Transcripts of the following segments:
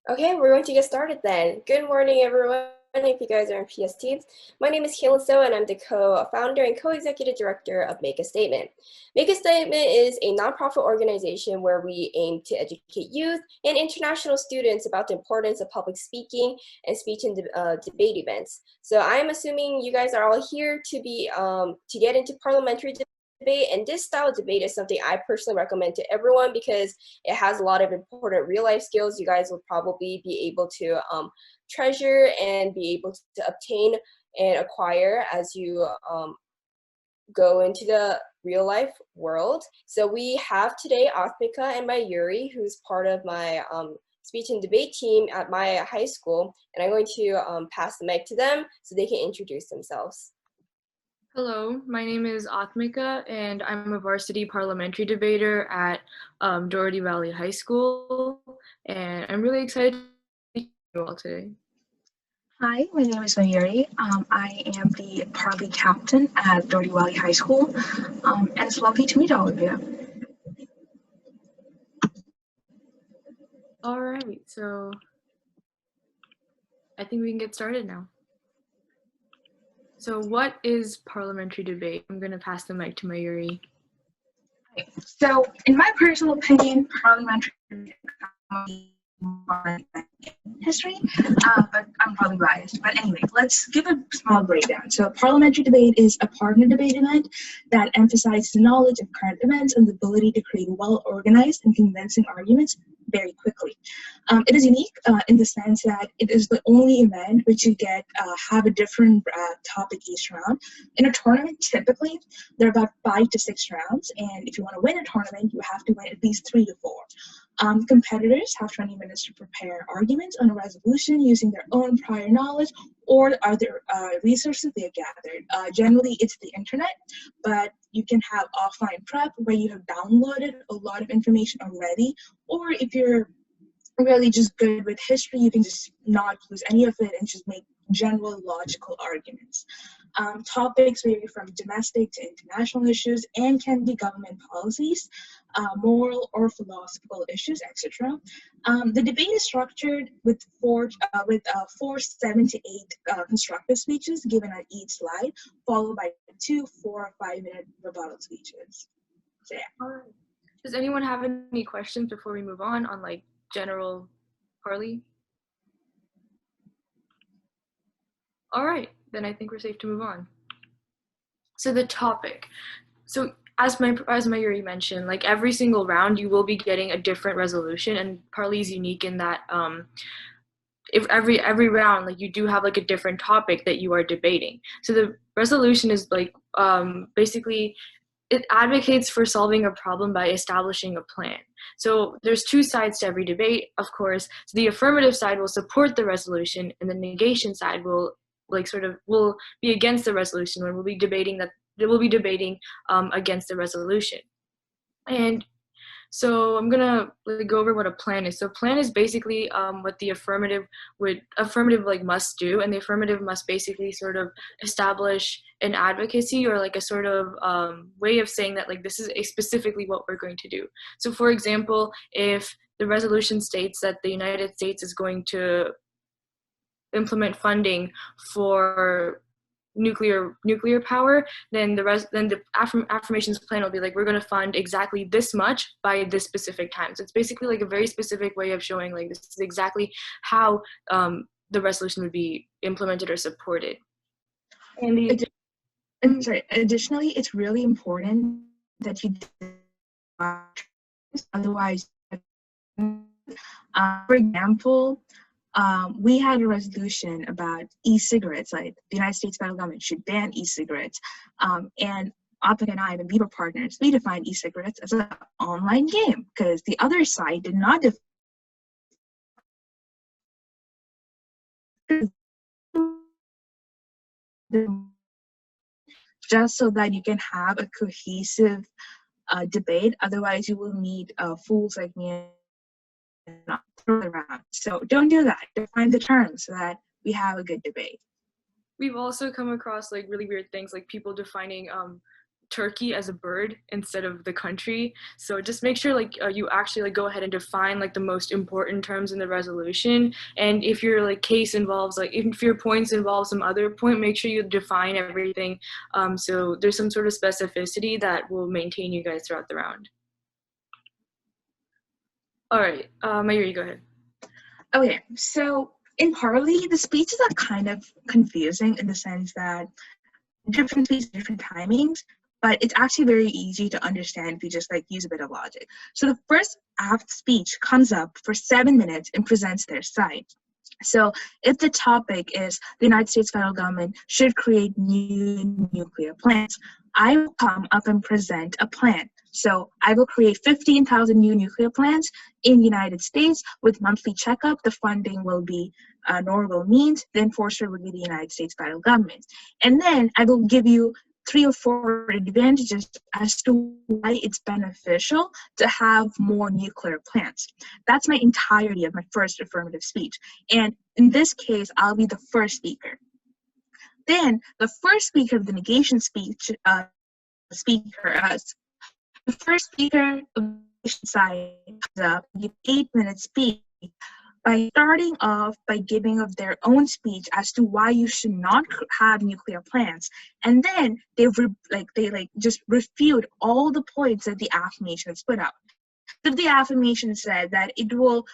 Okay, we're going to get started then. Good morning, everyone, if you guys are in PST. My name is Kayla So, and I'm the co-founder and co-executive director of Make a Statement. Make a Statement is a nonprofit organization where we aim to educate youth and international students about the importance of public speaking and speech and debate events. So I'm assuming you guys are all here to get into parliamentary debate, and this style of debate is something I personally recommend to everyone because it has a lot of important real life skills you guys will probably be able to treasure and be able to obtain and acquire as you go into the real life world. So we have today Athmika and Mayuri, who's part of my speech and debate team at my high school, and I'm going to pass the mic to them so they can introduce themselves. Hello, my name is Athmika, and I'm a varsity parliamentary debater at Doherty Valley High School, and I'm really excited to meet you all today. Hi, my name is Mayuri. I am the Parley captain at Doherty Valley High School, and it's lovely to meet all of you. All right, so I think we can get started now. So what is parliamentary debate? I'm going to pass the mic to Mayuri. So, in my personal opinion, parliamentary history, but I'm probably biased. But anyway, let's give a small breakdown. So parliamentary debate is a partner debate event that emphasizes the knowledge of current events and the ability to create well-organized and convincing arguments very quickly. It is unique in the sense that it is the only event which you get have a different topic each round. In a tournament, typically, there are about 5 to 6 rounds, and if you want to win a tournament, you have to win at least 3 to 4. Competitors have 20 minutes to prepare arguments on a resolution using their own prior knowledge or other resources they have gathered. Generally, it's the internet, but you can have offline prep where you have downloaded a lot of information already, or if you're really just good with history, you can just not use any of it and just make general logical arguments. Topics vary from domestic to international issues and can be government policies, moral or philosophical issues, etc. The debate is structured with four, 7 to 8 constructive speeches given on each slide, followed by 2 4 or 5 minute rebuttal speeches. So yeah. Does anyone have any questions before we move on like general parley? All right, then I think we're safe to move on. So the topic. So as Mayuri mentioned, like every single round, you will be getting a different resolution, and parley is unique in that if every round, like you do have like a different topic that you are debating. So the resolution is like basically it advocates for solving a problem by establishing a plan. So there's 2 sides to every debate, of course. So the affirmative side will support the resolution, and the negation side will will be against the resolution when we'll be debating against the resolution. And so I'm gonna go over what a plan is. So a plan is basically what the affirmative must do, and the affirmative must basically sort of establish an advocacy or like a sort of way of saying that like this is specifically what we're going to do. So for example, if the resolution states that the United States is going to implement funding for nuclear power, then the affirmations plan will be like, we're going to fund exactly this much by this specific time. So it's basically like a very specific way of showing like this is exactly how the resolution would be implemented or supported. Additionally, it's really important that you otherwise, for example, we had a resolution about e-cigarettes, like the United States federal government should ban e-cigarettes. And Athmika and I, when we were partners, we defined e-cigarettes as an online game because the other side did not just so that you can have a cohesive debate. Otherwise, you will need fools like me and not throw it around. So don't do that. Define the terms so that we have a good debate. We've also come across like really weird things, like people defining turkey as a bird instead of the country. So just make sure like you actually like go ahead and define like the most important terms in the resolution. And if your like case involves like if your points involve some other point, make sure you define everything. So there's some sort of specificity that will maintain you guys throughout the round. All right, Mayuri, go ahead. Okay, so in Parley, the speeches are kind of confusing in the sense that different speeches, different timings, but it's actually very easy to understand if you just like use a bit of logic. So the first aft speech comes up for 7 minutes and presents their side. So if the topic is the United States federal government should create new nuclear plants, I will come up and present a plan. So I will create 15,000 new nuclear plants in the United States with monthly checkup. The funding will be normal means. The enforcer will be the United States federal government. And then I will give you 3 or 4 advantages as to why it's beneficial to have more nuclear plants. That's my entirety of my first affirmative speech. And in this case, I'll be the first speaker. Then the first speaker of the negation speech, the first speaker of the negation side comes up, give 8-minute speech by starting off by giving of their own speech as to why you should not have nuclear plants, and then they just refute all the points that the affirmation has put out. So the affirmation said that it will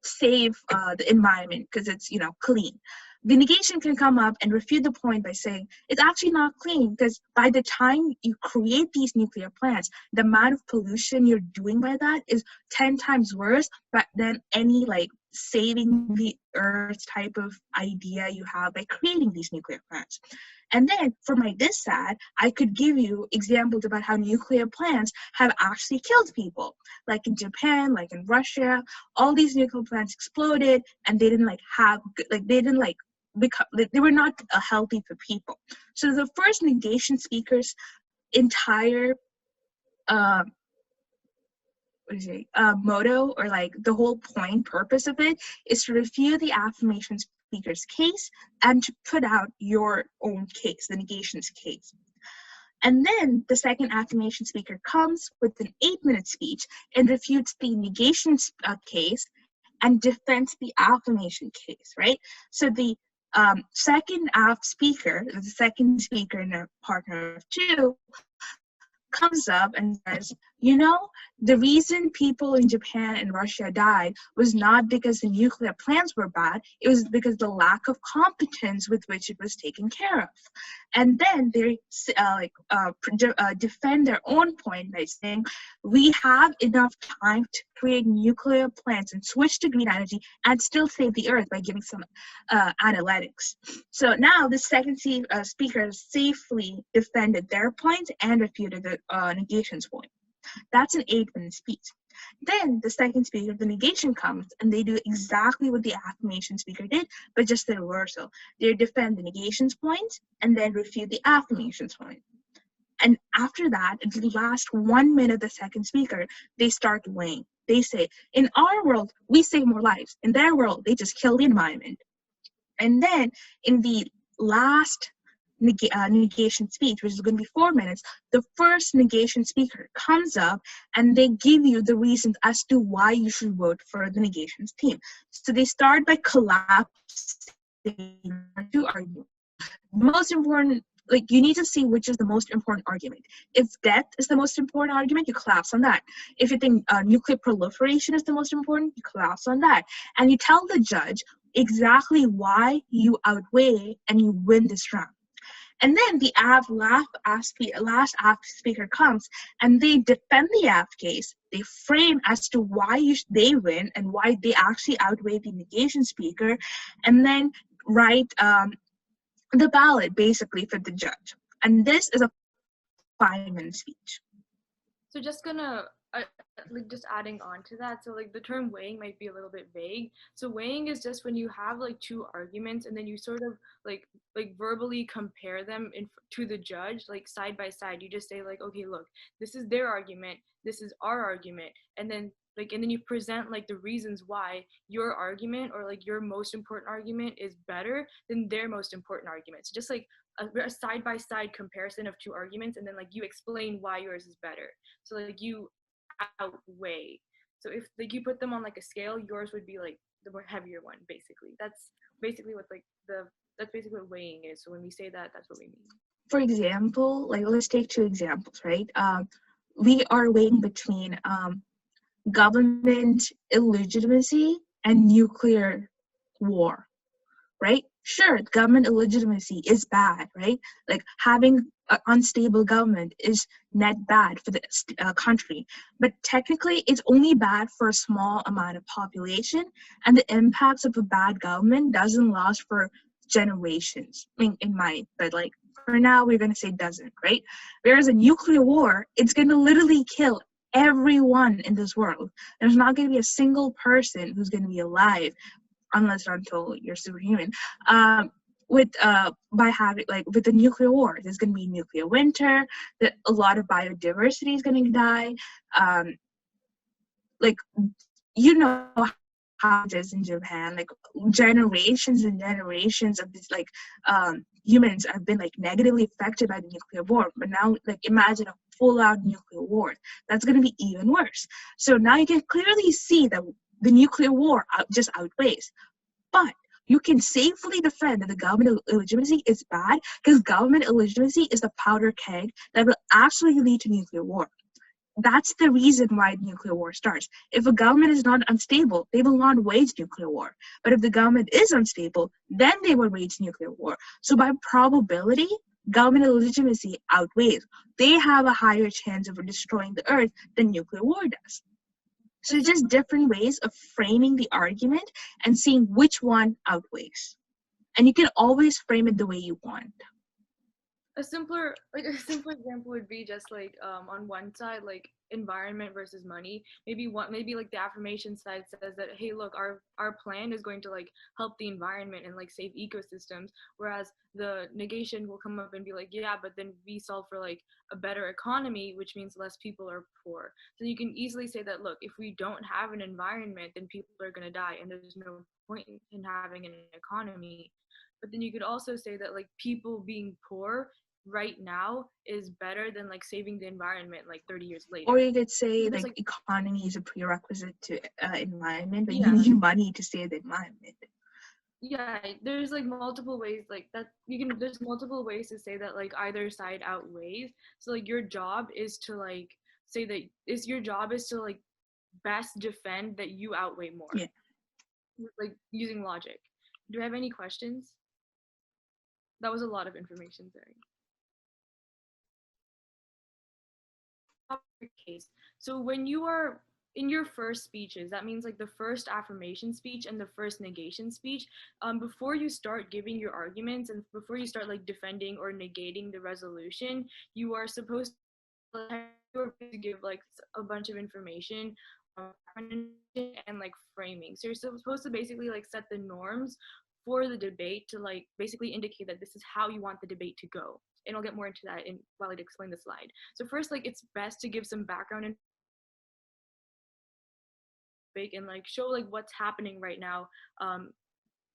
save the environment because it's clean. The negation can come up and refute the point by saying it's actually not clean because by the time you create these nuclear plants, the amount of pollution you're doing by that is 10 times worse than any saving the earth type of idea you have by creating these nuclear plants. And then for my this side, I could give you examples about how nuclear plants have actually killed people. Like in Japan, like in Russia, all these nuclear plants exploded and they didn't they were not healthy for people. So the first negation speaker's entire motto, or the whole purpose of it, is to refute the affirmation speaker's case and to put out your own case, the negation's case. And then the second affirmation speaker comes with an 8-minute speech and refutes the negation case and defends the affirmation case, right? So the second speaker, the second speaker in a partner of 2, comes up and says, the reason people in Japan and Russia died was not because the nuclear plants were bad, it was because the lack of competence with which it was taken care of. And then they defend their own point by saying, we have enough time to create nuclear plants and switch to green energy and still save the earth by giving some analytics. So now the second speaker safely defended their point and refuted the negation's point. That's an 8-minute speech. Then the second speaker of the negation comes and they do exactly what the affirmation speaker did, but just the reversal. They defend the negation's point and then refute the affirmation's point. And after that, at the last 1 minute, the second speaker, they start weighing. They say, in our world, we save more lives. In their world, they just kill the environment. And then in the last negation speech, which is going to be 4 minutes, the first negation speaker comes up and they give you the reasons as to why you should vote for the negations team. So they start by collapsing 2 arguments. The most important, you need to see which is the most important argument. If death is the most important argument, you collapse on that. If you think nuclear proliferation is the most important, you collapse on that. And you tell the judge exactly why you outweigh and you win this round. And then the last speaker comes and they defend the AF case. They frame as to why they win and why they actually outweigh the negation speaker, and then write the ballot basically for the judge. And this is a 5-minute speech. So just just adding on to that, so the term weighing might be a little bit vague. So weighing is just when you have 2 arguments and then you sort of verbally compare them to the judge, side by side. You just say okay, look, this is their argument, this is our argument, and then and then you present the reasons why your argument or your most important argument is better than their most important argument. So just a side-by-side comparison of two arguments, and then like you explain why yours is better. So like you outweigh. So if like you put them on like a scale, yours would be like the more heavier one, basically. That's basically what that's basically what weighing is. So when we say that, that's what we mean. For example, like let's take two examples, right? We are weighing between government illegitimacy and nuclear war, right? Sure, government illegitimacy is bad, right? Like having an unstable government is net bad for the country, but technically it's only bad for a small amount of population, and the impacts of a bad government doesn't last for generations. I mean, in my, but like for now we're gonna say doesn't, right? Whereas a nuclear war, it's gonna literally kill everyone in this world. There's not gonna be a single person who's gonna be alive unless or until you're superhuman. By having like with the nuclear war, there's going to be nuclear winter. That a lot of biodiversity is going to die. Like you know how it is in Japan. Like generations and generations of this humans have been like negatively affected by the nuclear war. But now like imagine a full-out nuclear war. That's going to be even worse. So now you can clearly see that the nuclear war just outweighs. But you can safely defend that the government illegitimacy is bad because government illegitimacy is the powder keg that will actually lead to nuclear war. That's the reason why nuclear war starts. If a government is not unstable, they will not wage nuclear war. But if the government is unstable, then they will wage nuclear war. So by probability, government illegitimacy outweighs. They have a higher chance of destroying the earth than nuclear war does. So it's just different ways of framing the argument and seeing which one outweighs. And you can always frame it the way you want. A simpler example would be just like on one side, like environment versus money. Maybe like the affirmation side says that, hey, look, our plan is going to like help the environment and like save ecosystems, whereas the negation will come up and be like, yeah, but then we solve for like a better economy, which means less people are poor. So you can easily say that, look, if we don't have an environment, then people are going to die, and there's no point in having an economy. But then you could also say that like people being poor right now is better than like saving the environment like 30 years later. Or you could say like economy is a prerequisite to environment, but yeah. you need money to save the environment. Yeah, there's like multiple ways like that there's multiple ways to say that like either side outweighs. So like your job is to like say that your job is to like best defend that you outweigh more. Yeah. Like using logic. Do I have any questions? That was a lot of information, sorry. Case. So when you are in your first speeches, that means like the first affirmation speech and the first negation speech, before you start giving your arguments and before you start like defending or negating the resolution, you are supposed to give like a bunch of information and like framing. So you're supposed to basically like set the norms for the debate to like basically indicate that this is how you want the debate to go. And I'll get more into that while I explain the slide. So first, like it's best to give some background and like show like what's happening right now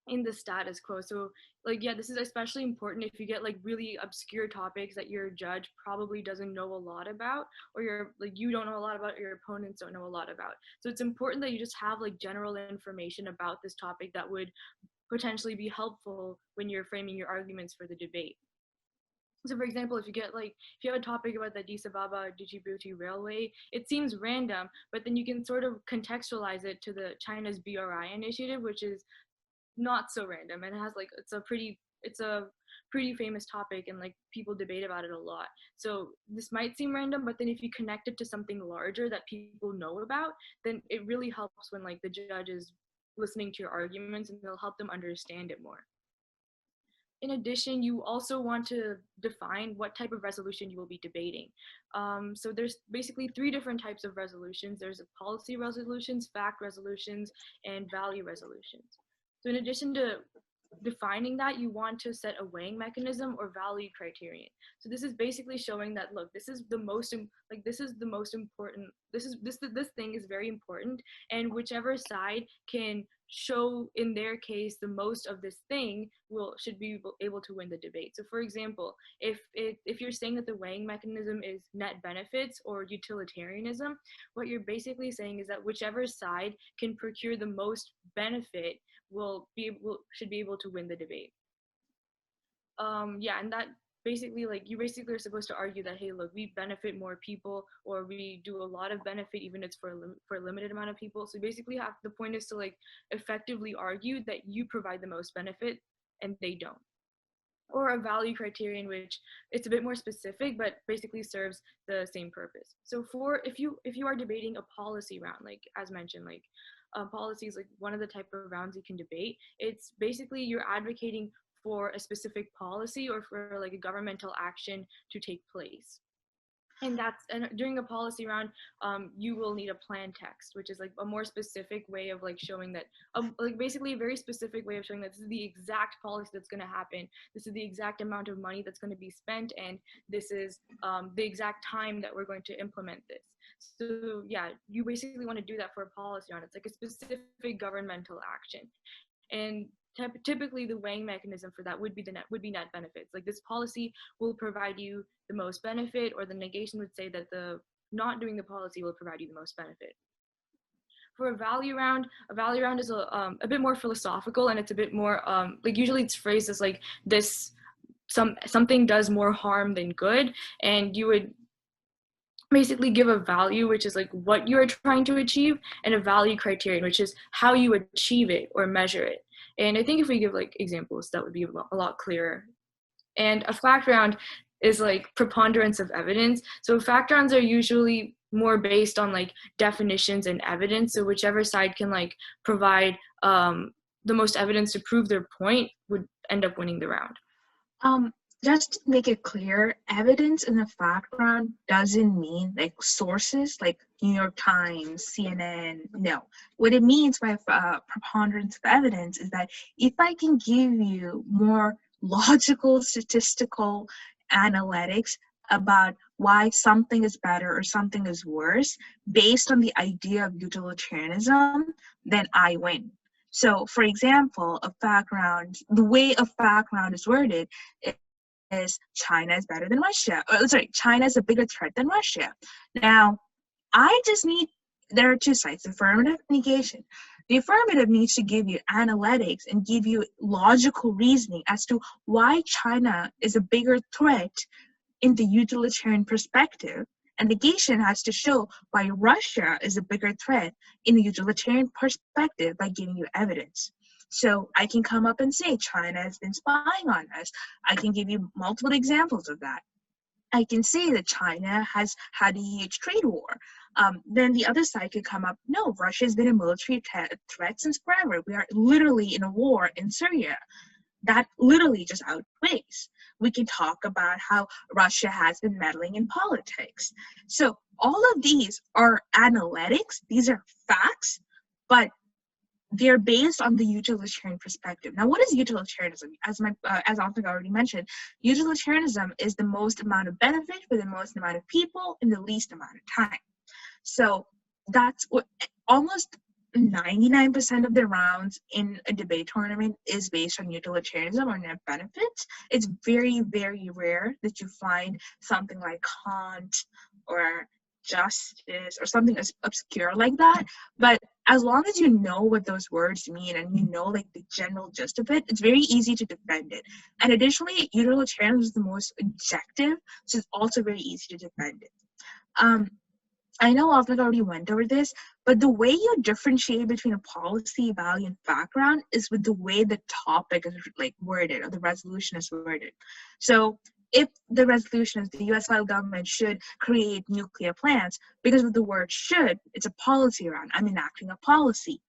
in the status quo. So like, yeah, this is especially important if you get like really obscure topics that your judge probably doesn't know a lot about, or you don't know a lot about, or your opponents don't know a lot about. So it's important that you just have like general information about this topic that would potentially be helpful when you're framing your arguments for the debate. So for example, if you have a topic about the Addis Ababa Djibouti Railway, it seems random, but then you can sort of contextualize it to the China's BRI initiative, which is not so random, and it has like it's a pretty famous topic, and like people debate about it a lot. So this might seem random, but then if you connect it to something larger that people know about, then it really helps when like the judge is listening to your arguments, and it'll help them understand it more. In addition, you also want to define what type of resolution you will be debating. So there's basically 3 different types of resolutions. There's policy resolutions, fact resolutions, and value resolutions. So in addition to defining that, you want to set a weighing mechanism or value criterion. So this is basically showing that, look, this thing is very important, and whichever side can show in their case the most of this thing should be able to win the debate. So for example, if you're saying that the weighing mechanism is net benefits or utilitarianism, what you're basically saying is that whichever side can procure the most benefit should be able to win the debate. Yeah, and that basically, like, you basically are supposed to argue that, hey, look, we benefit more people, or we do a lot of benefit even if it's for a limited amount of people. So basically the point is to like effectively argue that you provide the most benefit and they don't. Or a value criterion, which it's a bit more specific but basically serves the same purpose. So for if you are debating a policy round, like as mentioned, like policy is like one of the type of rounds you can debate. It's basically you're advocating for a specific policy or for like a governmental action to take place. And during a policy round, you will need a plan text, which is like a more specific way of like showing that, like basically a very specific way of showing that this is the exact policy that's going to happen. This is the exact amount of money that's going to be spent, and this is the exact time that we're going to implement this. So yeah, you basically want to do that for a policy round. It's like a specific governmental action. And typically the weighing mechanism for that would be net benefits. Like this policy will provide you the most benefit, or the negation would say that the not doing the policy will provide you the most benefit. For a value round is a bit more philosophical, and it's a bit more like usually it's phrased as like this something does more harm than good, and you would basically give a value, which is like what you're trying to achieve, and a value criterion, which is how you achieve it or measure it. And I think if we give like examples, that would be a lot clearer. And a fact round is like preponderance of evidence. So fact rounds are usually more based on like definitions and evidence. So whichever side can like provide the most evidence to prove their point would end up winning the round. Just to make it clear, evidence in the fact round doesn't mean like sources like New York Times, CNN. No. What it means by preponderance of evidence is that if I can give you more logical, statistical analytics about why something is better or something is worse based on the idea of utilitarianism, then I win. So, for example, a fact round, the way a fact round is worded is China is better than Russia. China is a bigger threat than Russia. Now, there are two sides, affirmative and negation. The affirmative needs to give you analytics and give you logical reasoning as to why China is a bigger threat in the utilitarian perspective. And negation has to show why Russia is a bigger threat in the utilitarian perspective by giving you evidence. So I can come up and say China has been spying on us. I can give you multiple examples of that. I can say that China has had a huge trade war. Then the other side could come up, no, Russia has been a military threat since forever. We are literally in a war in Syria. That literally just outweighs. We can talk about how Russia has been meddling in politics. So all of these are analytics. These are facts, but they're based on the utilitarian perspective. Now, what is utilitarianism? As Anthony already mentioned, utilitarianism is the most amount of benefit for the most amount of people in the least amount of time. So that's what almost 99% of the rounds in a debate tournament is based on utilitarianism or net benefits. It's very, very rare that you find something like Kant or justice or something as obscure like that. But as long as you know what those words mean and you know like the general gist of it, it's very easy to defend it. And additionally, utilitarianism is the most objective, so it's also very easy to defend it. I know Avnik already went over this, but the way you differentiate between a policy, value, and background is with the way the topic is like worded or the resolution is worded. So if the resolution is the U.S. federal government should create nuclear plants, because of the word should, it's a policy round. I'm enacting a policy.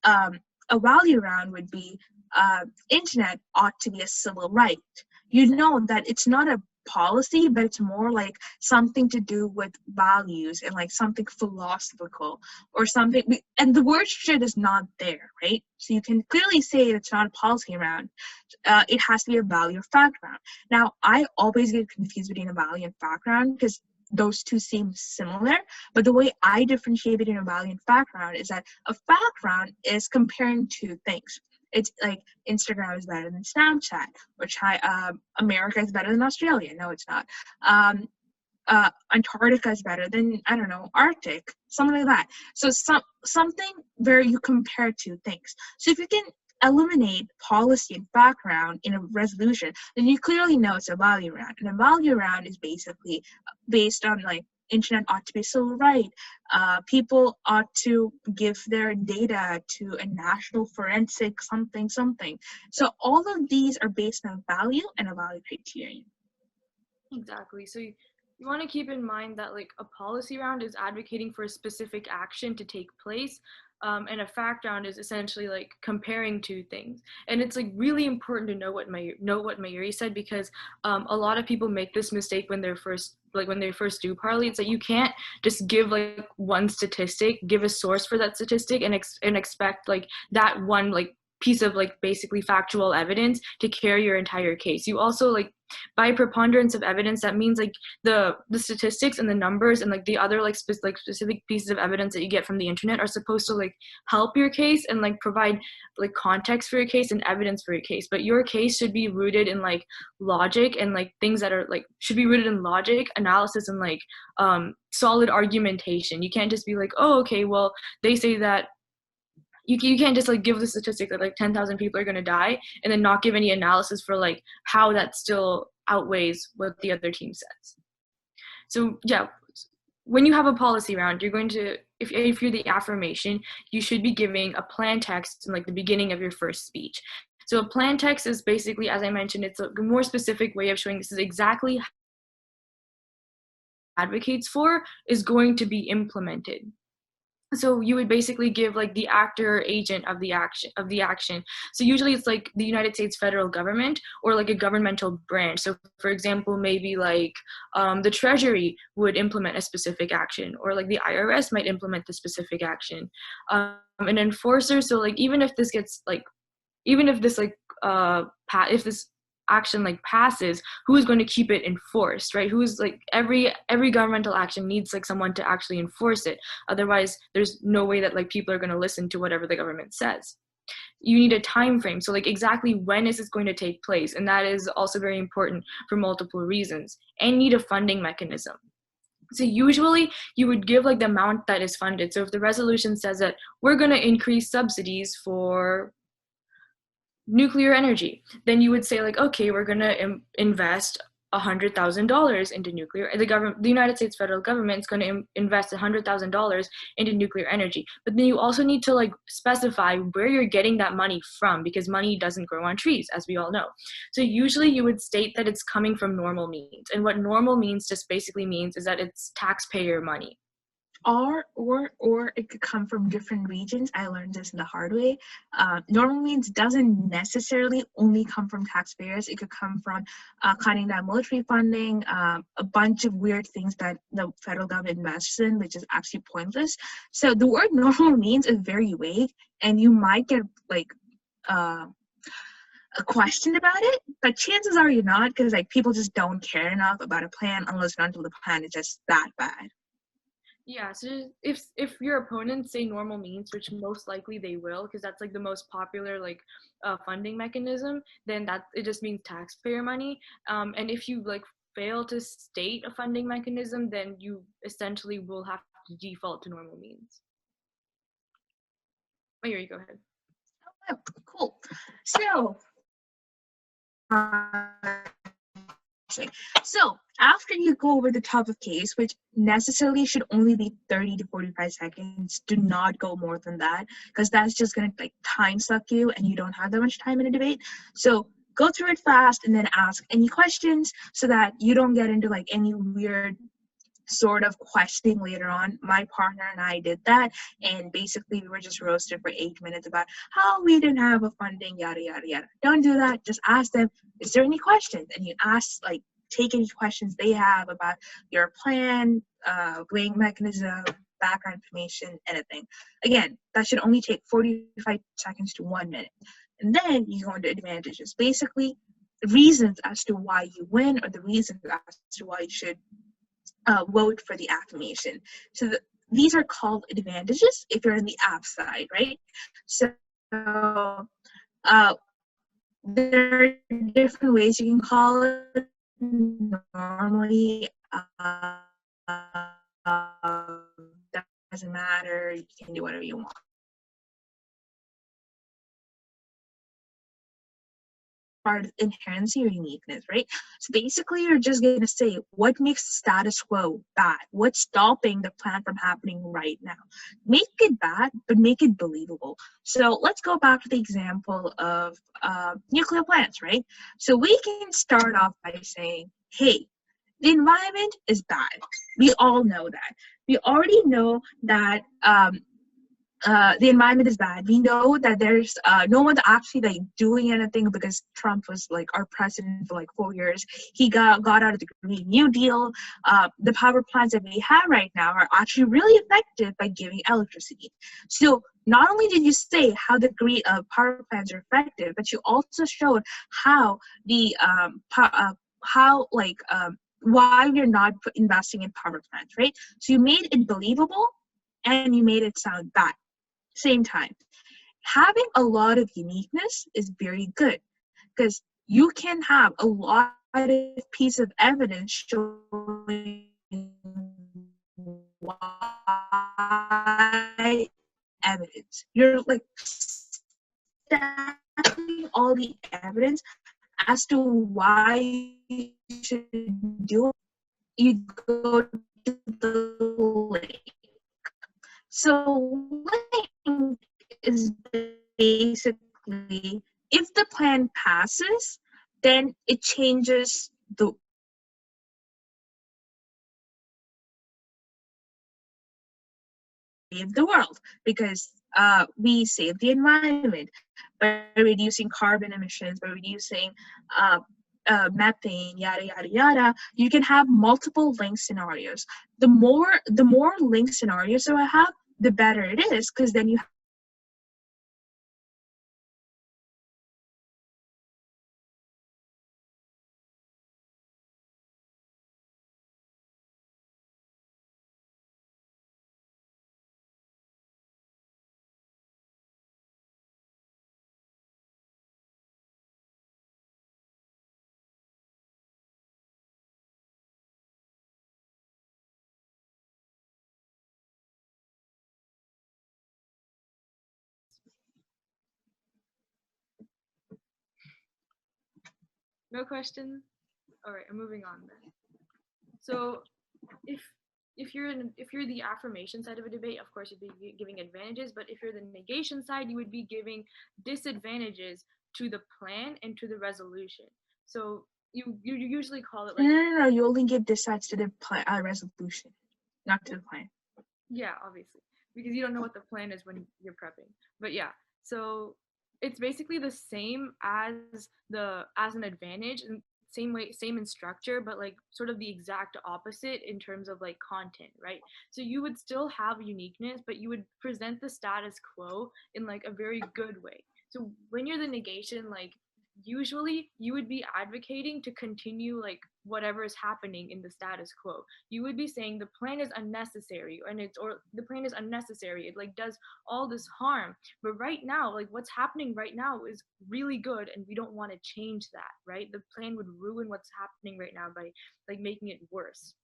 A value round would be internet ought to be a civil right. You know that it's not a policy, but it's more like something to do with values and like something philosophical or something. And the word should is not there, right? So you can clearly say it's not a policy round. It has to be a value or fact round. Now, I always get confused between a value and fact round because those two seem similar, but the way I differentiate between a value and fact round is that a fact round is comparing two things. It's like Instagram is better than Snapchat, or America is better than Australia. No, it's not. Antarctica is better than, I don't know, Arctic, something like that. So something where you compare two things. So if you can eliminate policy and background in a resolution, then you clearly know it's a value round. And a value round is basically based on like internet ought to be civil right. People ought to give their data to a national forensic something. So all of these are based on value and a value criterion. Exactly. So you want to keep in mind that like a policy round is advocating for a specific action to take place, and a fact round is essentially like comparing two things. And it's like really important to know what Mayuri said, because a lot of people make this mistake when they first do parley. It's like you can't just give like one statistic, give a source for that statistic, and expect like that one like piece of like basically factual evidence to carry your entire case. You also like, by preponderance of evidence, that means like the statistics and the numbers and like the other like specific pieces of evidence that you get from the internet are supposed to like help your case and like provide like context for your case and evidence for your case. But your case should be rooted in like logic and like things that are like should be rooted in logic, analysis, and like solid argumentation. You can't just be like, oh, okay, well, they say that you can't just like give the statistic that like 10,000 people are going to die and then not give any analysis for like how that still outweighs what the other team says. So yeah, when you have a policy round, you're going to, if you're the affirmation, you should be giving a plan text in like the beginning of your first speech. So a plan text is basically, as I mentioned, it's a more specific way of showing this is exactly how advocates for is going to be implemented. So you would basically give like the actor or agent of the action. So usually it's like the United States federal government or like a governmental branch. So for example, maybe like the Treasury would implement a specific action, or like the IRS might implement the specific action. An enforcer. So like if this action like passes, who is going to keep it enforced, right? Who's like every governmental action needs like someone to actually enforce it. Otherwise, there's no way that like people are going to listen to whatever the government says. You need a time frame. So like exactly when is this going to take place? And that is also very important for multiple reasons. And you need a funding mechanism. So usually you would give like the amount that is funded. So if the resolution says that we're going to increase subsidies for nuclear energy, then you would say like, okay, we're going to invest $100,000 into nuclear. The United States federal government is going to invest $100,000 into nuclear energy. But then you also need to like specify where you're getting that money from, because money doesn't grow on trees, as we all know. So usually you would state that it's coming from normal means. And what normal means just basically means is that it's taxpayer money. Or it could come from different regions. I learned this the hard way. Normal means doesn't necessarily only come from taxpayers. It could come from cutting down military funding, a bunch of weird things that the federal government invests in, which is actually pointless. So the word normal means is very vague, and you might get like a question about it, but chances are you're not, because like people just don't care enough about a plan unless and until the plan is just that bad. Yeah, so if your opponents say normal means, which most likely they will, because that's like the most popular like funding mechanism, then that it just means taxpayer money. And if you like fail to state a funding mechanism, then you essentially will have to default to normal means. Oh, here you go ahead. Oh, cool. So after you go over the top of case, which necessarily should only be 30 to 45 seconds, do not go more than that, because that's just going to like time suck you and you don't have that much time in a debate. So go through it fast and then ask any questions so that you don't get into like any weird sort of questioning later on. My partner and I did that, and basically we were just roasted for 8 minutes about how we didn't have a funding, yada yada yada. Don't do that. Just ask them, is there any questions? And you ask, like, take any questions they have about your plan, weighing mechanism, background information, anything. Again, that should only take 45 seconds to 1 minute. And then you go into advantages, basically reasons as to why you win, or the reasons as to why you should vote for the affirmation. So these are called advantages if you're on the app side, right? So there are different ways you can call it. Normally, doesn't matter. You can do whatever you want. Part of inherency or uniqueness, right? So basically, you're just going to say what makes the status quo bad, what's stopping the plan from happening right now. Make it bad, but make it believable. So let's go back to the example of nuclear plants, right? So we can start off by saying, hey, the environment is bad. We all know that. We already know that the environment is bad. We know that there's no one's actually like doing anything because Trump was like our president for like 4 years. He got out of the Green New Deal. The power plants that we have right now are actually really effective by giving electricity. So not only did you say how the green power plants are effective, but you also showed how the why you're not investing in power plants, right? So you made it believable and you made it sound bad. Same time, having a lot of uniqueness is very good because you can have a lot of piece of evidence showing why evidence. You're like stacking all the evidence as to why you should do it. You go to the link. So link is basically if the plan passes, then it changes the way of the world because we save the environment by reducing carbon emissions, by reducing methane, yada yada yada. You can have multiple link scenarios. The more link scenarios that I have, the better it is because then you No questions? All right, I'm moving on then. So if if you're the affirmation side of a debate, of course you'd be giving advantages, but if you're the negation side, you would be giving disadvantages to the plan and to the resolution. So you usually call it like no, you only give this sides to the resolution, not to the plan. Yeah, obviously, because you don't know what the plan is when you're prepping. But yeah, so it's basically the same as an advantage, and same in structure, but like sort of the exact opposite in terms of like content, right? So you would still have uniqueness, but you would present the status quo in like a very good way. So when you're the negation, like usually you would be advocating to continue like whatever is happening in the status quo. You would be saying the plan is unnecessary, or the plan is unnecessary, it like does all this harm, but right now, like what's happening right now is really good and we don't want to change that, right? The plan would ruin what's happening right now by like making it worse.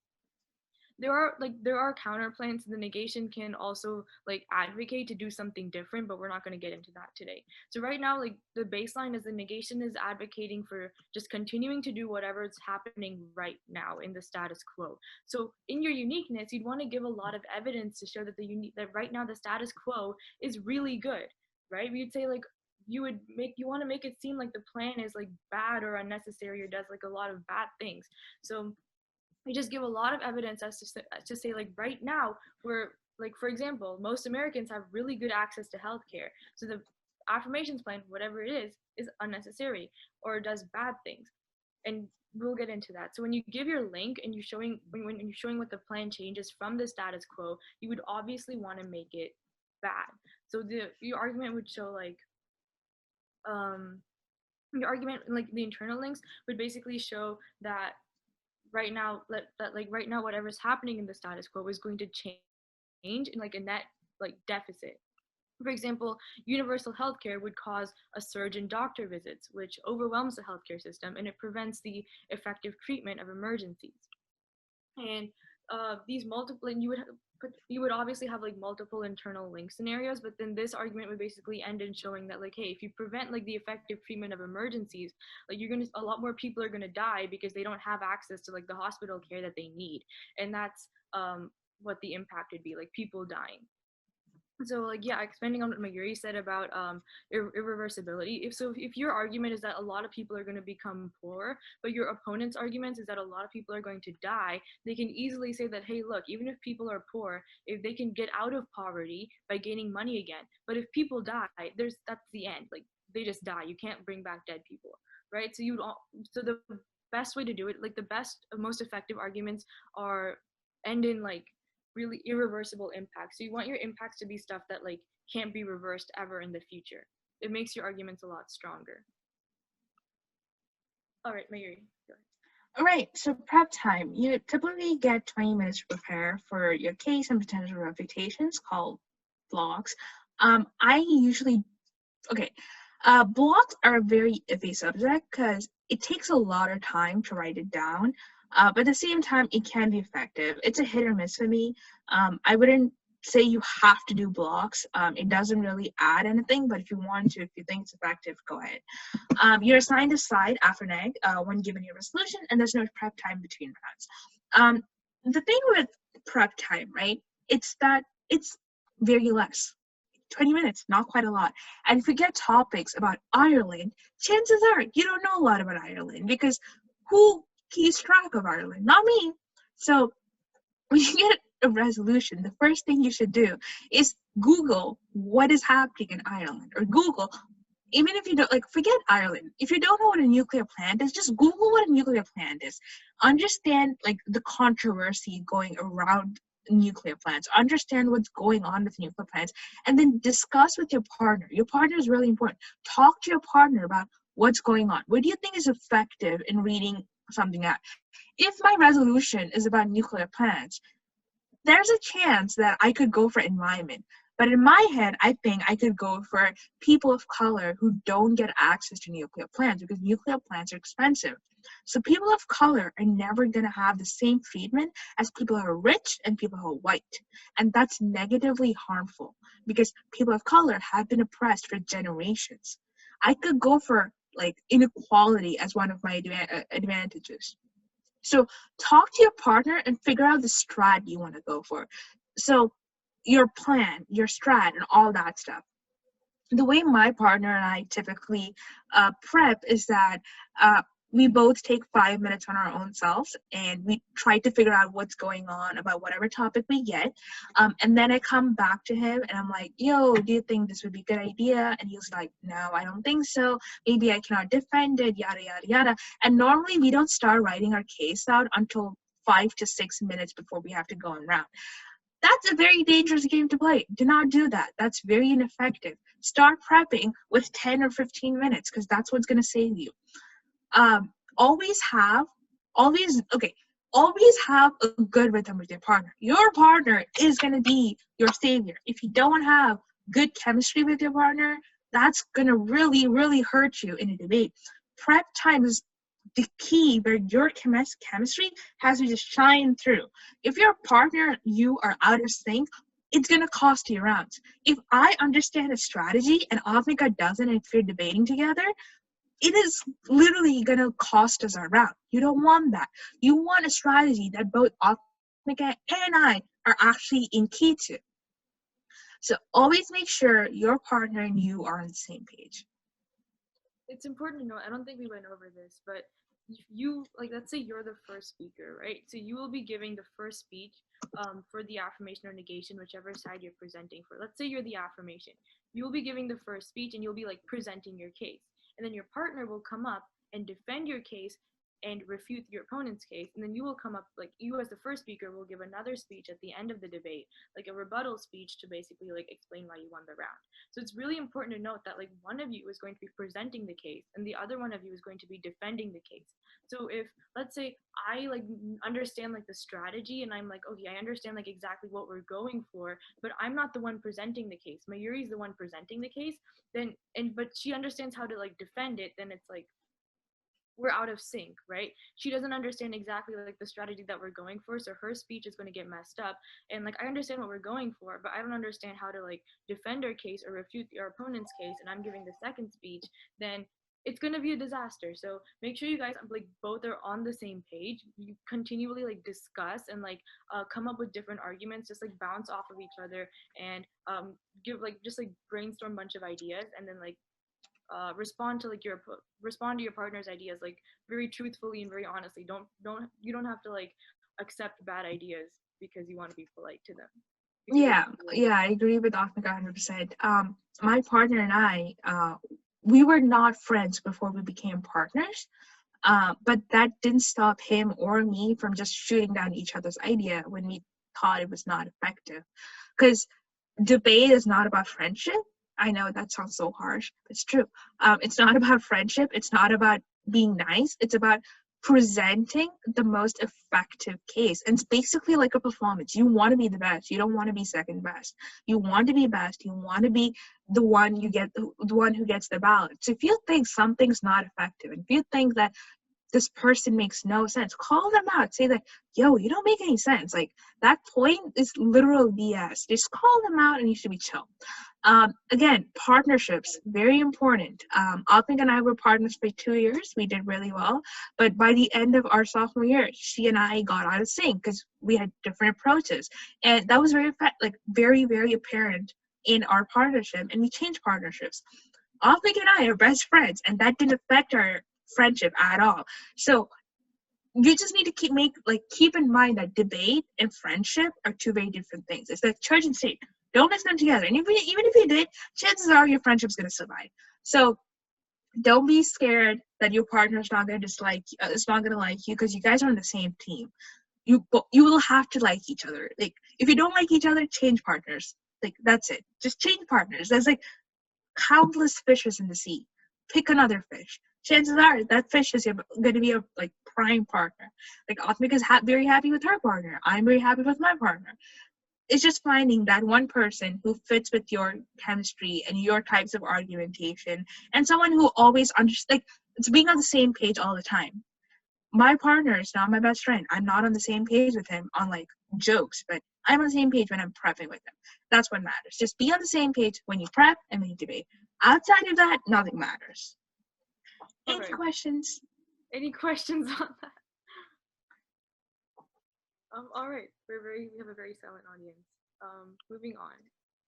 There are counter plans. The negation can also like advocate to do something different, but we're not going to get into that today. So right now, like the baseline is the negation is advocating for just continuing to do whatever is happening right now in the status quo. So in your uniqueness, you'd want to give a lot of evidence to show that that right now the status quo is really good, right? We'd say like you want to make it seem like the plan is like bad or unnecessary or does like a lot of bad things. So we just give a lot of evidence as to say like right now we're like, for example, most Americans have really good access to healthcare, so the affirmations plan, whatever it is unnecessary or does bad things, and we'll get into that. So when you give your link and you're showing when you're showing what the plan changes from the status quo, you would obviously want to make it bad. So your argument would show like your argument, like the internal links would basically show that right now, right now whatever's happening in the status quo is going to change in like a net like deficit. For example, universal healthcare would cause a surge in doctor visits, which overwhelms the healthcare system and it prevents the effective treatment of emergencies. And these multiple, and you would obviously have like multiple internal link scenarios, but then this argument would basically end in showing that like, hey, if you prevent like the effective treatment of emergencies, like a lot more people are gonna die because they don't have access to like the hospital care that they need, and that's what the impact would be, like people dying. So like, yeah, expanding on what Mayuri said about irreversibility, if your argument is that a lot of people are going to become poor, but your opponent's argument is that a lot of people are going to die, they can easily say that, hey, look, even if people are poor, if they can get out of poverty by gaining money again, but if people die, that's the end. Like, they just die. You can't bring back dead people, right? So the best way to do it, like the best most effective arguments are end in like really irreversible impacts. So you want your impacts to be stuff that like can't be reversed ever in the future. It makes your arguments a lot stronger. All right, Mayuri, go ahead. All right, so prep time. You typically get 20 minutes to prepare for your case and potential reputations called blocks. Blocks are a very iffy subject because it takes a lot of time to write it down, but at the same time, it can be effective. It's a hit or miss for me. I wouldn't say you have to do blocks. It doesn't really add anything, but if you want to, if you think it's effective, go ahead. You're assigned a slide after an egg when given your resolution, and there's no prep time between rounds. The thing with prep time, right, it's that it's very less. 20 minutes, not quite a lot. And if you get topics about Ireland, chances are you don't know a lot about Ireland because who keeps track of Ireland? Not me. So when you get a resolution, the first thing you should do is Google what is happening in Ireland, or Google, even if you don't, like, forget Ireland. If you don't know what a nuclear plant is, just Google what a nuclear plant is. Understand, like, the controversy going around nuclear plants. Understand what's going on with nuclear plants, and then discuss with your partner. Your partner is really important. Talk to your partner about what's going on. What do you think is effective in reading something out? If my resolution is about nuclear plants, there's a chance that I could go for environment. But in my head, I think I could go for people of color who don't get access to nuclear plants because nuclear plants are expensive. So people of color are never going to have the same treatment as people who are rich and people who are white. And that's negatively harmful because people of color have been oppressed for generations. I could go for like inequality as one of my advantages. So talk to your partner and figure out the strat you want to go for. So your plan, your strat, and all that stuff. The way my partner and I typically prep is that we both take 5 minutes on our own selves and we try to figure out what's going on about whatever topic we get. And then I come back to him and I'm like, yo, do you think this would be a good idea? And he's like, no, I don't think so. Maybe I cannot defend it, yada, yada, yada. And normally we don't start writing our case out until 5 to 6 minutes before we have to go on round. That's a very dangerous game to play. Do not do that. That's very ineffective. Start prepping with 10 or 15 minutes because that's what's going to save you. Always have a good rhythm with your partner. Your partner is going to be your savior. If you don't have good chemistry with your partner, that's going to really, really hurt you in a debate. Prep time is the key where your chemistry has to just shine through. If your partner, you are out of sync, it's going to cost you rounds. If I understand a strategy and Avnika doesn't, and if you're debating together, it is literally going to cost us our round. You don't want that. You want a strategy that both Avnika and I are actually in key to. So always make sure your partner and you are on the same page. It's important to know, I don't think we went over this, but you, like, let's say you're the first speaker, right? So you will be giving the first speech for the affirmation or negation, whichever side you're presenting for. Let's say you're the affirmation. You'll be giving the first speech and you'll be like presenting your case. And then your partner will come up and defend your case and refute your opponent's case, and then you will come up, like, you as the first speaker will give another speech at the end of the debate, like a rebuttal speech to basically like explain why you won the round. So it's really important to note that like one of you is going to be presenting the case and the other one of you is going to be defending the case. So if, let's say, I like understand like the strategy and I'm like, okay, I understand like exactly what we're going for, but I'm not the one presenting the case, Mayuri is the one presenting the case, then, but she understands how to like defend it, then it's like we're out of sync, right? She doesn't understand exactly like the strategy that we're going for, so her speech is going to get messed up. And like I understand what we're going for, but I don't understand how to like defend our case or refute our opponent's case, and I'm giving the second speech, then it's going to be a disaster. So make sure you guys like both are on the same page. You continually like discuss and like come up with different arguments, just like bounce off of each other, and give like just like brainstorm a bunch of ideas, and then like respond to like respond to your partner's ideas like very truthfully and very honestly. You don't have to like accept bad ideas because you want to be polite to them. Yeah, I agree with Ahmad 100%. My partner and I, we were not friends before we became partners, but that didn't stop him or me from just shooting down each other's idea when we thought it was not effective. Because debate is not about friendship. I know that sounds so harsh, but it's true. It's not about friendship. It's not about being nice. It's about presenting the most effective case. And it's basically like a performance. You want to be the best. You don't want to be second best. You want to be best. You want to be the one the one who gets the ballot. So if you think something's not effective, and if you think that this person makes no sense, call them out. Say that, yo, you don't make any sense. Like, that point is literal BS. Just call them out and you should be chill. Again, partnerships, very important. Alpink and I were partners for 2 years. We did really well. But by the end of our sophomore year, she and I got out of sync because we had different approaches. And that was very, very apparent in our partnership. And we changed partnerships. Alpink and I are best friends, and that didn't affect our friendship at all. So you just need to keep in mind that debate and friendship are two very different things. It's like church and state. Don't mix them together. And even if you did, chances are your friendship's going to survive. So don't be scared that your partner's not going to it's not going to like you, because you guys are on the same team. You will have to like each other. Like, if you don't like each other, change partners. Like, that's it. Just change partners. There's like countless fishes in the sea. Pick another fish. Chances are that fish is going to be a like prime partner. Like, Atmik is very happy with her partner. I'm very happy with my partner. It's just finding that one person who fits with your chemistry and your types of argumentation, and someone who always understands. Like, it's being on the same page all the time. My partner is not my best friend. I'm not on the same page with him on like jokes, but I'm on the same page when I'm prepping with him. That's what matters. Just be on the same page when you prep and when you debate. Outside of that, nothing matters. Any questions? Any questions on that? All right, we have a very silent audience. Moving on.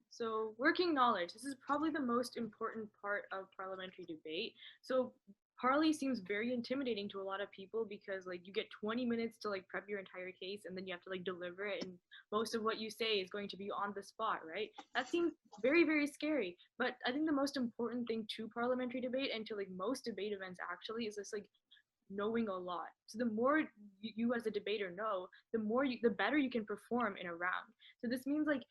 So, working knowledge. This is probably the most important part of parliamentary debate. So, Parley seems very intimidating to a lot of people because like you get 20 minutes to like prep your entire case, and then you have to like deliver it, and most of what you say is going to be on the spot, right? That seems very, very scary. But I think the most important thing to parliamentary debate and to like most debate events actually is this like knowing a lot. So the more you as a debater know, the better you can perform in a round. So this means like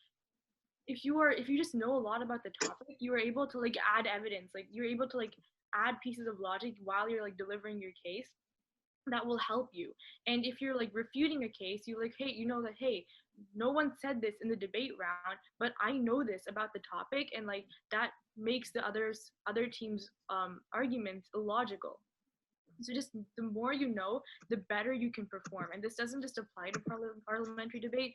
if you just know a lot about the topic, you are able to like add evidence, like you're able to like add pieces of logic while you're like delivering your case that will help you. And if you're like refuting a case, you're like, hey, you know that, hey, no one said this in the debate round, but I know this about the topic, and like that makes the other team's arguments illogical. So just the more you know, the better you can perform. And this doesn't just apply to parliamentary debate.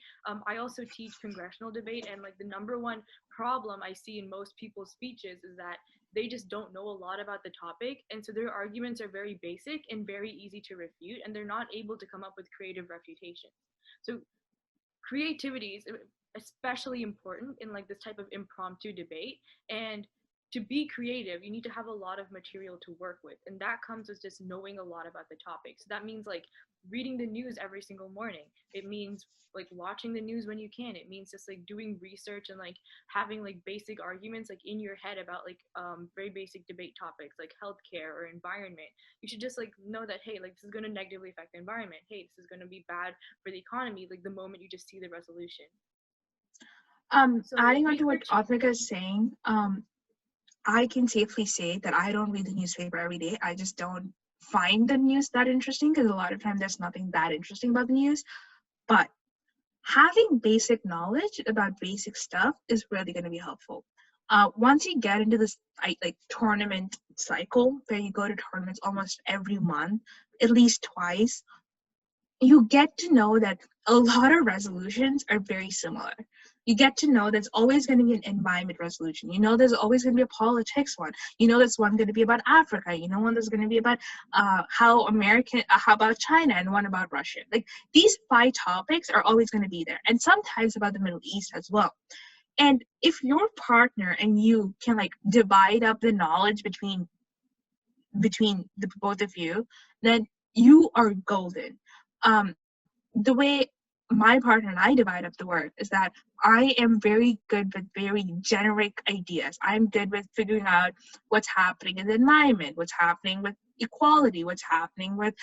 I also teach congressional debate, and like the number one problem I see in most people's speeches is that they just don't know a lot about the topic, and so their arguments are very basic and very easy to refute, and they're not able to come up with creative refutations. So creativity is especially important in like this type of impromptu debate. And to be creative, you need to have a lot of material to work with, and that comes with just knowing a lot about the topic. So that means like reading the news every single morning. It means like watching the news when you can. It means just like doing research and like having like basic arguments like in your head about like very basic debate topics like healthcare or environment. You should just like know that, hey, like this is going to negatively affect the environment. Hey, this is going to be bad for the economy, like the moment you just see the resolution. So Adding on to what researching. Atmika is saying, I can safely say that I don't read the newspaper every day. I just don't find the news that interesting because a lot of times there's nothing that interesting about the news. But having basic knowledge about basic stuff is really going to be helpful. Once you get into this like tournament cycle where you go to tournaments almost every month, at least twice, you get to know that a lot of resolutions are very similar. You get to know there's always going to be an environment resolution. You know there's always going to be a politics one. You know there's one going to be about Africa. You know one there's going to be about how about China, and one about Russia. Like these 5 topics are always going to be there, and sometimes about the Middle East as well. And if your partner and you can like divide up the knowledge between the both of you, then you are golden. The way my partner and I divide up the work is that I am very good with very generic ideas. I'm good with figuring out what's happening in the environment, what's happening with equality, what's happening with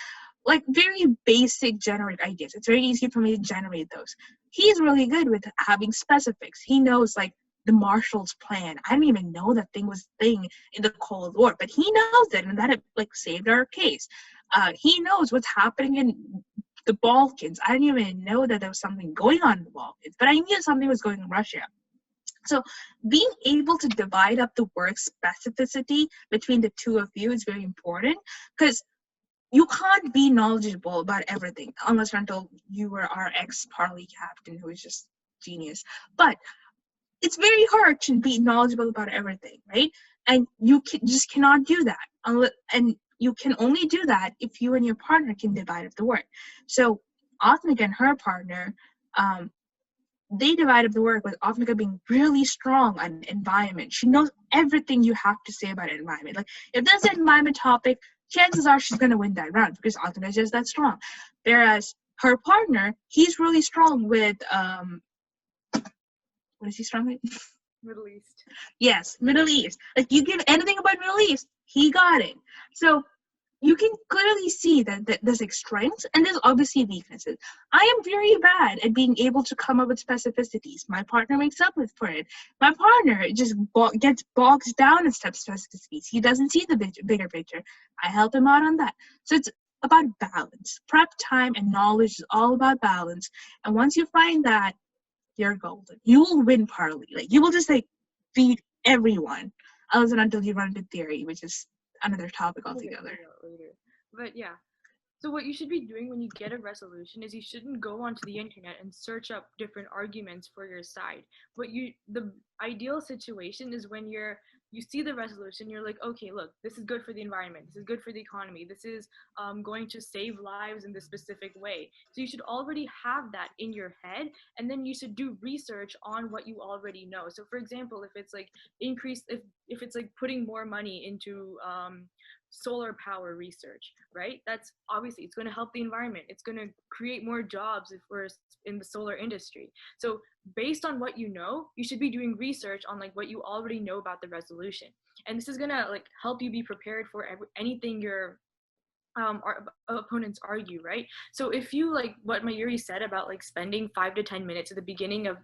like very basic generic ideas. It's very easy for me to generate those. He's really good with having specifics. He knows like the Marshall's Plan. I didn't even know that thing was a thing in the Cold War, but he knows it, and that it like saved our case. He knows what's happening in the Balkans. I didn't even know that there was something going on in the Balkans, but I knew something was going on in Russia. So being able to divide up the work specificity between the two of you is very important, because you can't be knowledgeable about everything unless until you were our ex-Parley captain who is just genius. But it's very hard to be knowledgeable about everything, right? And you just cannot do that. And you can only do that if you and your partner can divide up the work. So Atmika and her partner, they divide up the work with Atmika being really strong on environment. She knows everything you have to say about environment. Like if there's an environment topic, chances are she's going to win that round because Atmika is just that strong. Whereas her partner, he's really strong with what is he strong with? Middle East. Yes, Middle East. Like you give anything about Middle East, he got it. So you can clearly see that there's like strengths and there's obviously weaknesses. I am very bad at being able to come up with specificities. My partner makes up for it. My partner just gets bogged down in specificities. He doesn't see the bigger picture. I help him out on that. So it's about balance. Prep time and knowledge is all about balance. And once you find that, you're golden. You will win Parley. Like you will just like beat everyone, other than until you run into theory, which is another topic altogether. Later. But yeah. So what you should be doing when you get a resolution is you shouldn't go onto the internet and search up different arguments for your side. The ideal situation is when you see the resolution, you're like, okay, look, this is good for the environment, this is good for the economy, this is going to save lives in this specific way. So you should already have that in your head, and then you should do research on what you already know. So for example, if it's like if it's like putting more money into solar power research, right? That's obviously it's going to help the environment. It's going to create more jobs if we're in the solar industry. So based on what you know, you should be doing research on like what you already know about the resolution. And this is going to like help you be prepared for anything your our opponents argue, right? So if you like what Mayuri said about like spending 5 to 10 minutes at the beginning of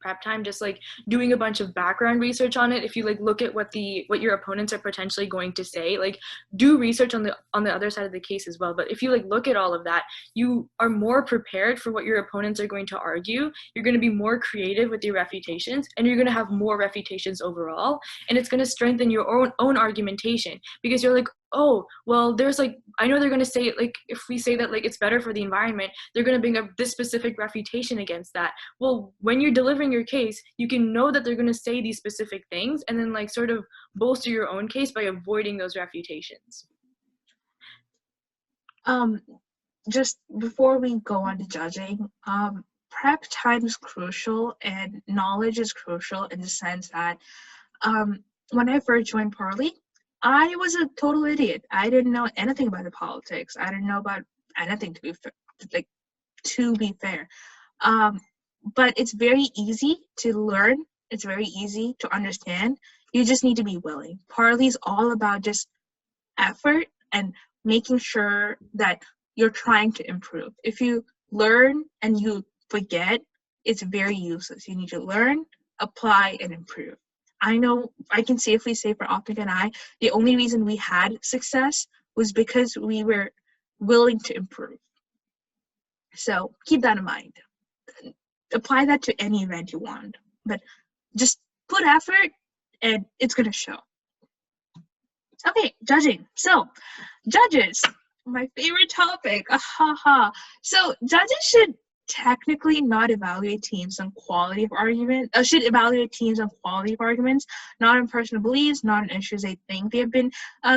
prep time, just like doing a bunch of background research on it. If you like look at what your opponents are potentially going to say, like do research on the other side of the case as well. But if you like look at all of that, you are more prepared for what your opponents are going to argue. You're going to be more creative with your refutations, and you're going to have more refutations overall, and it's going to strengthen your own argumentation, because you're like, oh, well, there's like, I know they're going to say, like, if we say that like it's better for the environment, they're going to bring up this specific refutation against that. Well, when you're delivering your case, you can know that they're going to say these specific things, and then like sort of bolster your own case by avoiding those refutations. Just before we go on to judging, prep time is crucial and knowledge is crucial in the sense that when I first joined Parley, I was a total idiot. I didn't know anything about the politics. I didn't know about anything to be to be fair. But it's very easy to learn. It's very easy to understand. You just need to be willing. Parley is all about just effort and making sure that you're trying to improve. If you learn and you forget, it's very useless. You need to learn, apply, and improve. I know I can safely say for Optic and I, the only reason we had success was because we were willing to improve. So keep that in mind. Apply that to any event you want, but just put effort and it's going to show. Okay, judging. So, judges, my favorite topic. So, judges should technically not evaluate teams on quality of argument. Should evaluate teams on quality of arguments, not on personal beliefs, not on issues they think they have been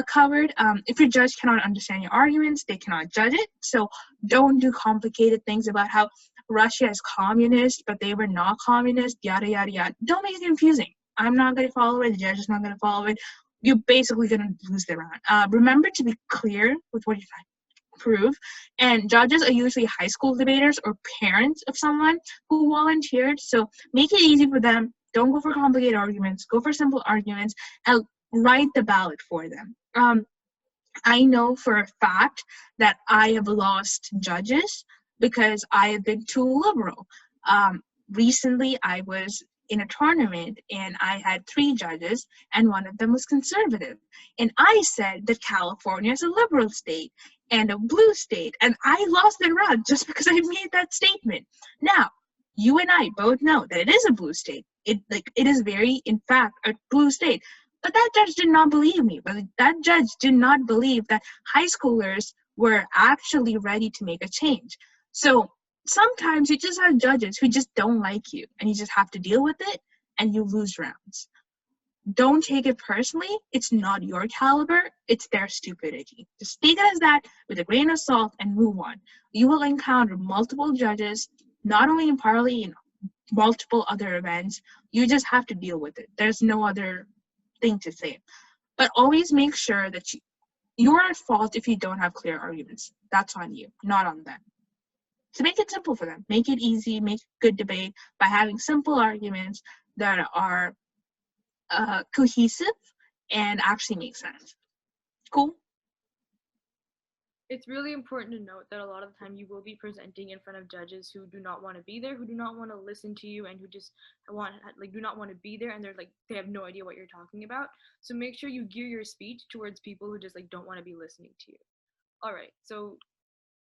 covered. If your judge cannot understand your arguments, they cannot judge it. So, don't do complicated things about how Russia is communist, but they were not communist. Yada yada yada. Don't make it confusing. I'm not going to follow it. The judge is not going to follow it. You're basically going to lose the round. Remember to be clear with what you're trying to prove. And judges are usually high school debaters or parents of someone who volunteered. So make it easy for them. Don't go for complicated arguments. Go for simple arguments and write the ballot for them. I know for a fact that I have lost judges because I have been too liberal. Recently, I was in a tournament and I had 3 judges and one of them was conservative. And I said that California is a liberal state and a blue state, and I lost the round just because I made that statement. Now, you and I both know that it is a blue state. It is very, in fact, a blue state. But that judge did not believe me. But that judge did not believe that high schoolers were actually ready to make a change. So sometimes you just have judges who just don't like you and you just have to deal with it and you lose rounds. Don't take it personally. It's not your caliber. It's their stupidity. Just take it as that with a grain of salt and move on. You will encounter multiple judges, not only in Parley, in multiple other events. You just have to deal with it. There's no other thing to say. But always make sure that you're at fault if you don't have clear arguments. That's on you, not on them. So make it simple for them. Make it easy. Make good debate by having simple arguments that are cohesive and actually make sense. Cool? It's really important to note that a lot of the time you will be presenting in front of judges who do not want to be there, who do not want to listen to you, and who just do not want to be there, and they have no idea what you're talking about. So make sure you gear your speech towards people who just don't want to be listening to you. All right, so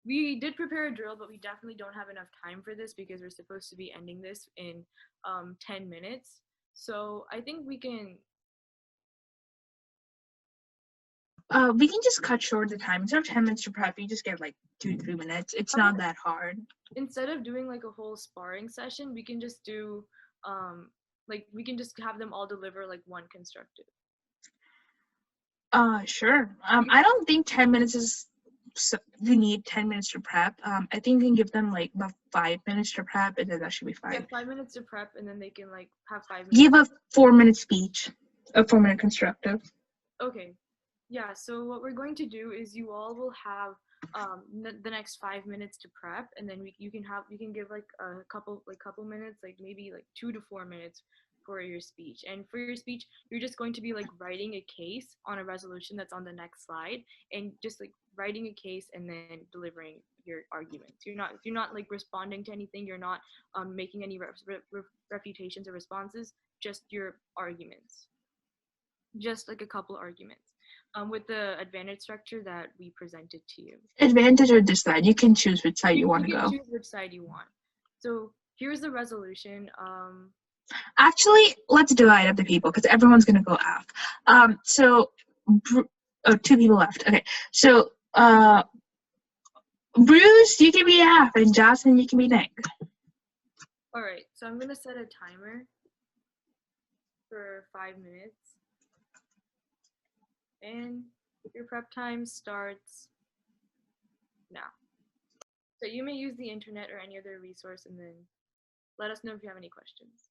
we did prepare a drill, but we definitely don't have enough time for this because we're supposed to be ending this in 10 minutes. So I think we can just cut short the time. Instead of 10 minutes to prep, you just get 2 to 3 minutes. It's not that hard. Instead of doing a whole sparring session, we can just do we can just have them all deliver one constructive. Sure. I don't think 10 minutes is. So you need 10 minutes to prep. I think you can give them about 5 minutes to prep, and then that should be fine. Yeah, 5 minutes to prep, and then they can have 5 minutes. Give a 4-minute speech, a 4-minute constructive. Okay. Yeah. So what we're going to do is you all will have the next 5 minutes to prep, and then you can give a couple minutes, maybe 2 to 4 minutes for your speech. And for your speech, you're just going to be writing a case on a resolution that's on the next slide, and just writing a case and then delivering your arguments. You're not responding to anything. You're not making any refutations or responses. Just your arguments. Just a couple arguments. With the advantage structure that we presented to you. Advantage or disadvantage? You can choose which side you want to go. You can choose which side you want. So here's the resolution. Actually, let's divide up the people because everyone's going to go F. So, 2 people left. Okay, so Bruce, you can be F, and Jocelyn, you can be Nick. All right, so I'm going to set a timer for 5 minutes. And your prep time starts now. So you may use the internet or any other resource, and then let us know if you have any questions.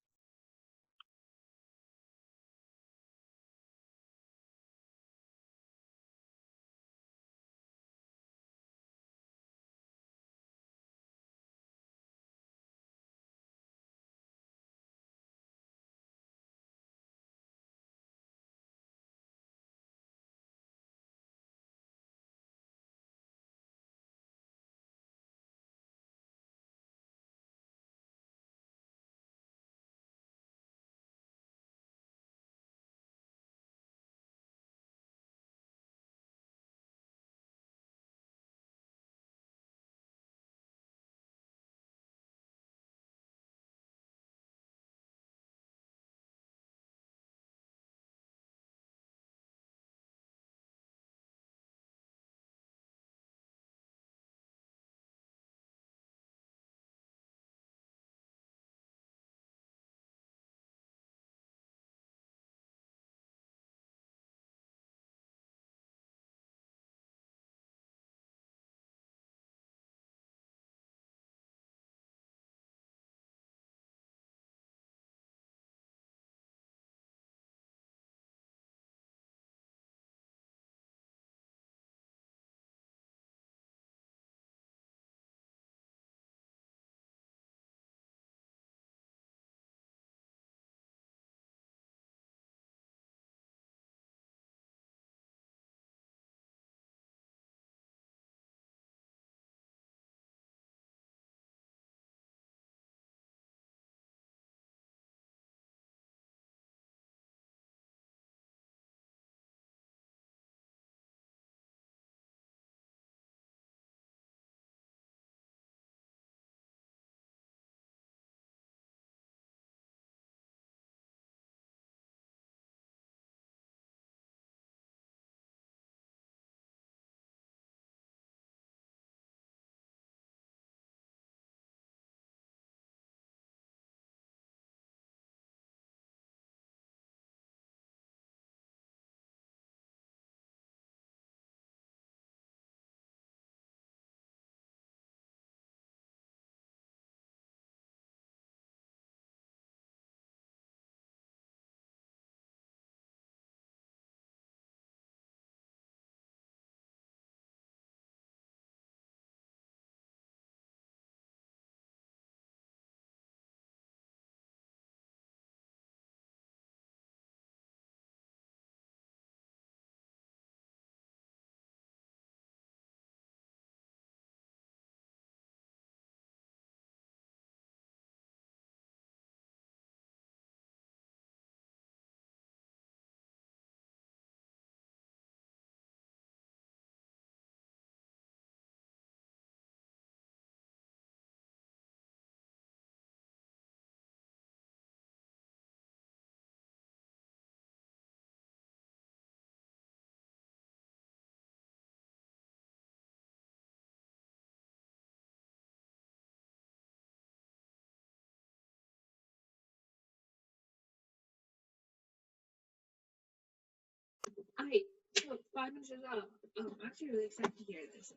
Hi. So 5 minutes is up. I'm actually really excited to hear this.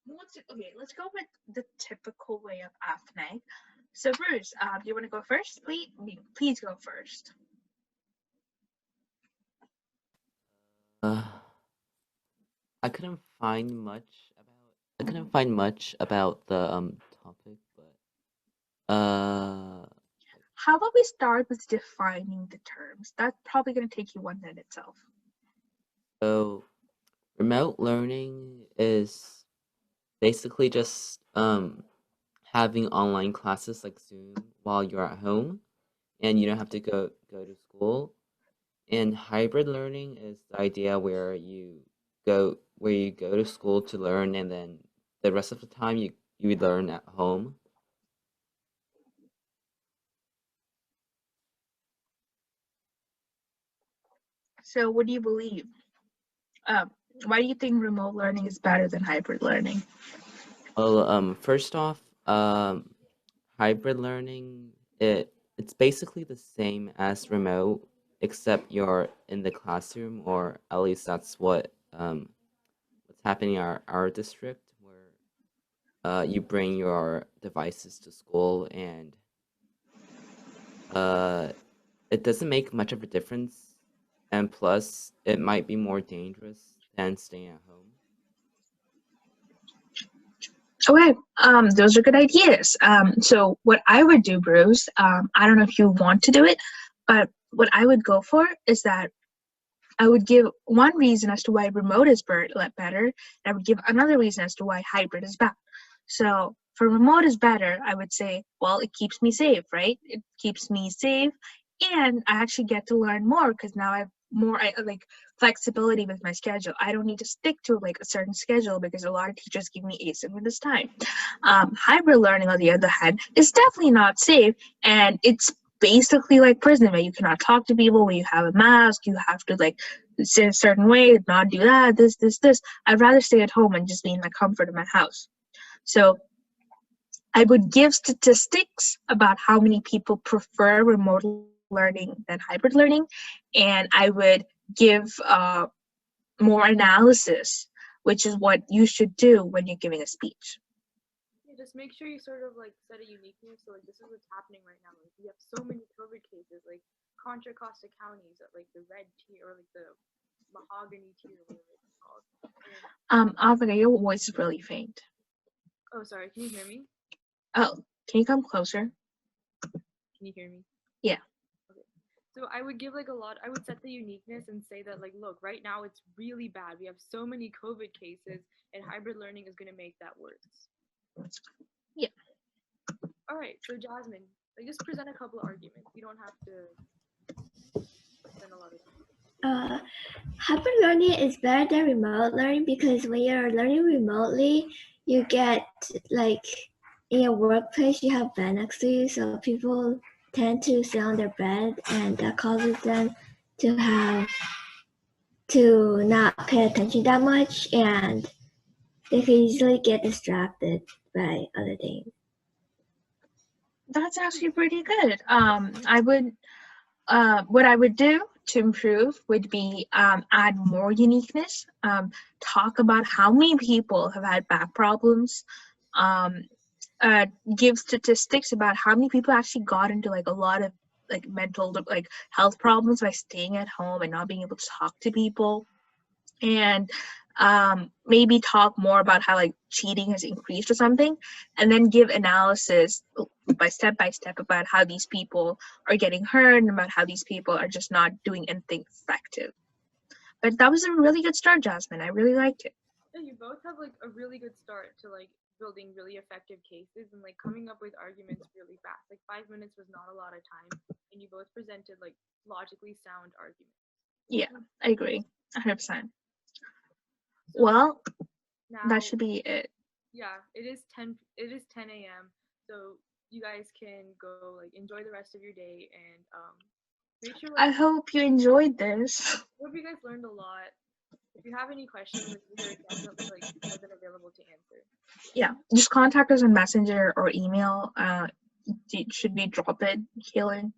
Let's go with the typical way of afternight. So Bruce, do you want to go first? Please go first. Uh, I couldn't find much about the topic, but How about we start with defining the terms? That's probably going to take you 1 minute itself. so remote learning is basically just having online classes like Zoom while you're at home and you don't have to go to school. And hybrid learning is the idea where you go to school to learn and then the rest of the time you learn at home. So what do you believe? Why do you think remote learning is better than hybrid learning? Well, first off, hybrid learning it's basically the same as remote, except you're in the classroom, or at least that's what's happening in our district, where you bring your devices to school, and uh, it doesn't make much of a difference, and plus, it might be more dangerous than staying at home. Okay, those are good ideas. So what I would do, Bruce, I don't know if you want to do it, but what I would go for is that I would give one reason as to why remote is better, and I would give another reason as to why hybrid is bad. So for remote is better, I would say, well, it keeps me safe, right? It keeps me safe, and I actually get to learn more because now I have more like flexibility with my schedule. I don't need to stick to like a certain schedule because a lot of teachers give me asynchronous time. Hybrid learning, on the other hand, is definitely not safe, and it's basically like prison where you cannot talk to people, where you have a mask, you have to like sit a certain way, not do that, this. I'd rather stay at home and just be in my comfort of my house. So I would give statistics about how many people prefer remote learning than hybrid learning, and I would give more analysis, which is what you should do when you're giving a speech. Just make sure you sort of like set a uniqueness. So like this is what's happening right now. Like we have so many COVID cases, like Contra Costa counties, like the red tier or like the mahogany tier, whatever it's called. Africa, your voice is really faint. Oh, sorry. Can you hear me? Oh, can you come closer? Can you hear me? Yeah. Okay. So I would give like I would set the uniqueness and say that like, look, right now it's really bad. We have so many COVID cases, and hybrid learning is going to make that worse. Yeah. All right. So Jasmine, like just present a couple of arguments. You don't have to spend a lot of time. Hybrid learning is better than remote learning because when you're learning remotely, you get like in your workplace you have bed next to you, so people tend to sit on their bed, and that causes them to not pay attention that much, and they can easily get distracted by other things. That's actually pretty good. What I would do to improve would be add more uniqueness, talk about how many people have had back problems, um, give statistics about how many people actually got into like a lot of like mental like health problems by staying at home and not being able to talk to people, and maybe talk more about how like cheating has increased or something, and then give analysis by step about how these people are getting hurt and about how these people are just not doing anything effective. But that was a really good start, Jasmine. I really liked it. Yeah, you both have like a really good start to like building really effective cases and like coming up with arguments really fast. Like 5 minutes was not a lot of time, and you both presented like logically sound arguments. Yeah, I agree, 100%. Well, now, that should be it. Yeah, it is 10 a.m. So you guys can go like enjoy the rest of your day, and make sure like, I hope you enjoyed this. I hope you guys learned a lot. If you have any questions, we're definitely like more than available to answer. Yeah, just contact us on Messenger or email. Should we drop it, Kaylin?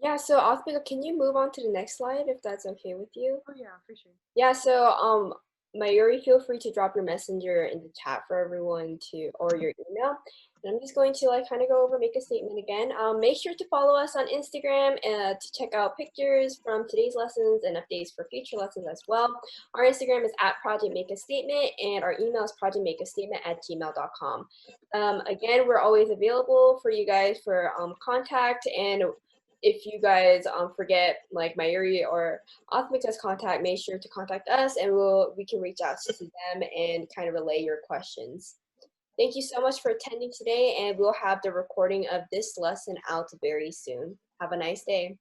Yeah, so Othman, can you move on to the next slide if that's okay with you? Oh yeah, for sure. Yeah, so Mayuri, feel free to drop your messenger in the chat for everyone to, or your email. And I'm just going to like kind of go over, make a statement again. Make sure to follow us on Instagram to check out pictures from today's lessons and updates for future lessons as well. Our Instagram is at Project Make a Statement, and our email is projectmakeastatement@gmail.com. Again, we're always available for you guys for contact, and if you guys forget like Mayuri or Authmic's contact, make sure to contact us and we can reach out to them and kind of relay your questions. Thank you so much for attending today, and we'll have the recording of this lesson out very soon. Have a nice day.